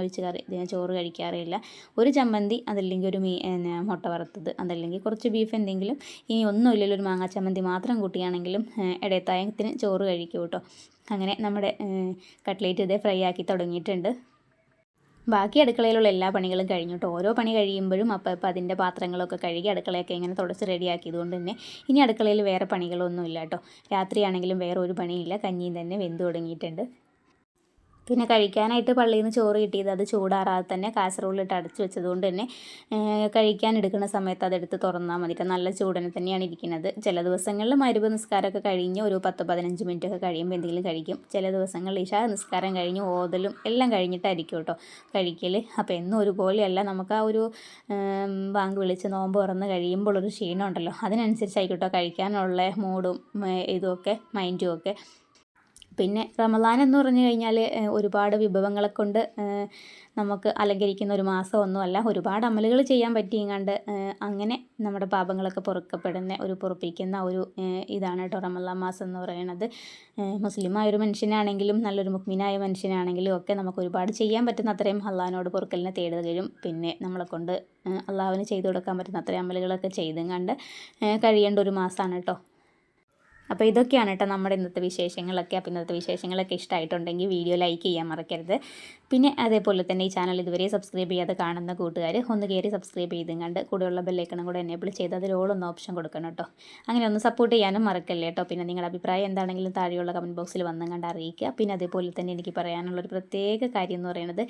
ചോറ് കഴിക്കാറില്ല. ഒരു ചമ്മന്തി, അതല്ലെങ്കിൽ ഒരു മുട്ട വറുത്തത്, അതല്ലെങ്കിൽ കുറച്ച് ബീഫ് എന്തെങ്കിലും. ഇനി ഒന്നുമില്ലല്ലോ ഒരു മാങ്ങാ ചമ്മന്തി മാത്രം കൂട്ടിയാണെങ്കിലും ഇടയത്താഴത്തിന് ചോറ് കഴിക്കും കേട്ടോ. അങ്ങനെ നമ്മുടെ കട്ട്ലേറ്റ് ഇതേ ഫ്രൈ ആക്കി തുടങ്ങിയിട്ടുണ്ട്. ബാക്കി അടുക്കളയിലുള്ള എല്ലാ പണികളും കഴിഞ്ഞു കേട്ടോ. ഓരോ പണി കഴിയുമ്പോഴും അപ്പോൾ അതിൻ്റെ പാത്രങ്ങളൊക്കെ കഴുകി അടുക്കളയൊക്കെ ഇങ്ങനെ തുടച്ച് റെഡിയാക്കിയതുകൊണ്ട് തന്നെ ഇനി അടുക്കളയിൽ വേറെ പണികളൊന്നും ഇല്ല കേട്ടോ. രാത്രിയാണെങ്കിലും വേറെ ഒരു പണിയില്ല. കഞ്ഞിയും തന്നെ വെന്ത് തുടങ്ങിയിട്ടുണ്ട്. പിന്നെ കഴിക്കാനായിട്ട് പള്ളിയിൽ നിന്ന് ചോറ് കിട്ടിയത് അത് ചൂടാറാതെ തന്നെ കാസറോളിലിട്ട് അടച്ചു വെച്ചതുകൊണ്ട് തന്നെ കഴിക്കാൻ എടുക്കുന്ന സമയത്ത് അതെടുത്ത് തുറന്നാൽ മതി. നല്ല ചൂടനെ തന്നെയാണ് ഇരിക്കുന്നത്. ചില ദിവസങ്ങളിൽ മഗ്‌രിബ് നിസ്കാരമൊക്കെ കഴിഞ്ഞ് ഒരു 10-15 മിനിറ്റൊക്കെ കഴിയുമ്പോൾ എന്തെങ്കിലും കഴിക്കും. ചില ദിവസങ്ങളിൽ ഇശാ നിസ്കാരം കഴിഞ്ഞ് ഓതലും എല്ലാം കഴിഞ്ഞിട്ടായിരിക്കും കേട്ടോ കഴിക്കൽ. അപ്പോൾ എന്നും ഒരുപോലെയല്ല. നമുക്ക് ആ ഒരു ബാങ്ക് വിളിച്ച് നോമ്പ് തുറന്ന് കഴിയുമ്പോഴൊരു ക്ഷീണം ഉണ്ടല്ലോ, അതിനനുസരിച്ചായിരിക്കും കേട്ടോ കഴിക്കാനുള്ള മൂഡും ഇതുമൊക്കെ മൈൻഡും ഒക്കെ. പിന്നെ റമദാൻ എന്ന് പറഞ്ഞു കഴിഞ്ഞാൽ ഒരുപാട് വിഭവങ്ങളെ കൊണ്ട് നമുക്ക് അലങ്കരിക്കുന്ന ഒരു മാസമൊന്നുമല്ല. ഒരുപാട് അമലുകൾ ചെയ്യാൻ പറ്റിയങ്ങാണ്ട് അങ്ങനെ നമ്മുടെ പാപങ്ങളൊക്കെ പൊറുപ്പിക്കുന്ന ഒരു ഇതാണ് കേട്ടോ റമദാൻ മാസം എന്ന് പറയുന്നത്. മുസ്ലിമായ ഒരു മനുഷ്യനാണെങ്കിലും നല്ലൊരു മുഅ്മിനായ മനുഷ്യനാണെങ്കിലും ഒക്കെ നമുക്ക് ഒരുപാട് ചെയ്യാൻ പറ്റുന്ന അത്രയും അള്ളാഹിനോട് പൊറുക്കലിനെ തേടുകയും പിന്നെ നമ്മളെ കൊണ്ട് അള്ളാഹുവിന് ചെയ്തു കൊടുക്കാൻ പറ്റുന്ന അത്രയും അമലുകളൊക്കെ ചെയ്തും കഴിയേണ്ട ഒരു മാസമാണ് കേട്ടോ. അപ്പോൾ ഇതൊക്കെയാണ് കേട്ടോ നമ്മുടെ ഇന്നത്തെ വിശേഷങ്ങളൊക്കെ. അപ്പോൾ ഇന്നത്തെ വിശേഷങ്ങളൊക്കെ ഇഷ്ടമായിട്ടുണ്ടെങ്കിൽ വീഡിയോ ലൈക്ക് ചെയ്യാൻ മറക്കരുത്. പിന്നെ അതേപോലെ തന്നെ ഈ ചാനൽ ഇതുവരെ സബ്സ്ക്രൈബ് ചെയ്യാതെ കാണുന്ന കൂട്ടുകാർ ഒന്ന് കയറി സബ്സ്ക്രൈബ് ചെയ്തും കൂടെയുള്ള ബെല്ലൈക്കണും കൂടെ എനേബിൾ ചെയ്ത് അതിൽ ഓളൊന്ന് ഓപ്ഷൻ കൊടുക്കണം കേട്ടോ. അങ്ങനെ ഒന്ന് സപ്പോർട്ട് ചെയ്യാനും മറക്കല്ലേ കേട്ടോ. പിന്നെ നിങ്ങളുടെ അഭിപ്രായം എന്താണെങ്കിലും താഴെയുള്ള കമൻറ്റ് ബോക്സിൽ വന്നും അറിയിക്കുക. പിന്നെ അതേപോലെ തന്നെ എനിക്ക് പറയാനുള്ളൊരു പ്രത്യേക കാര്യം എന്ന് പറയുന്നത്,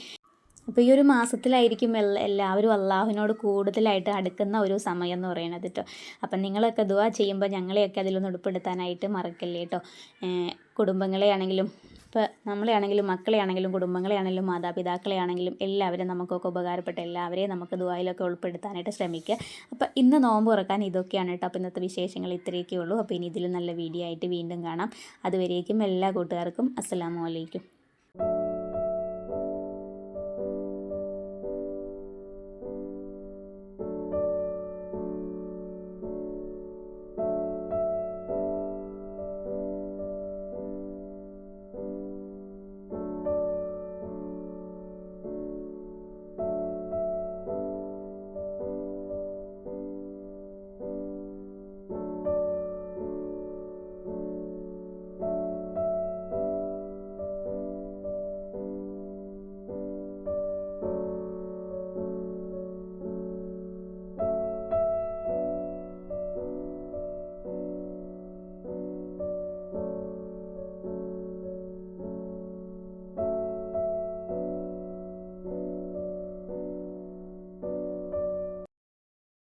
അപ്പോൾ ഈ ഒരു മാസത്തിലായിരിക്കും എല്ലാവരും അള്ളാഹുവിനോട് കൂടുതലായിട്ട് അടുക്കുന്ന ഒരു സമയം എന്ന് പറയുന്നത് കേട്ടോ. അപ്പം നിങ്ങളൊക്കെ ദുആ ചെയ്യുമ്പോൾ ഞങ്ങളെയൊക്കെ അതിലൊന്ന് ഉൾപ്പെടുത്താനായിട്ട് മറക്കല്ലേ കേട്ടോ. കുടുംബങ്ങളെ ആണെങ്കിലും ഇപ്പോൾ നമ്മളെ ആണെങ്കിലും മക്കളെ ആണെങ്കിലും കുടുംബങ്ങളെ ആണെങ്കിലും മാതാപിതാക്കളെ ആണെങ്കിലും എല്ലാവരും നമുക്കൊക്കെ ഉപകാരപ്പെട്ട എല്ലാവരെയും നമുക്ക് ദുആയിലൊക്കെ ഉൾപ്പെടുത്താനായിട്ട് ശ്രമിക്കുക. അപ്പോൾ ഇന്ന് നോമ്പ് തുറക്കാൻ ഇതൊക്കെയാണ് കേട്ടോ. അപ്പോൾ ഇന്നത്തെ വിശേഷങ്ങൾ ഇത്രയൊക്കെ ഉള്ളൂ. അപ്പോൾ ഇനി ഇതിലും നല്ല വീഡിയോ ആയിട്ട് വീണ്ടും കാണാം. അതുവരേക്കും എല്ലാ കൂട്ടുകാർക്കും അസ്സലാമു അലൈക്കും.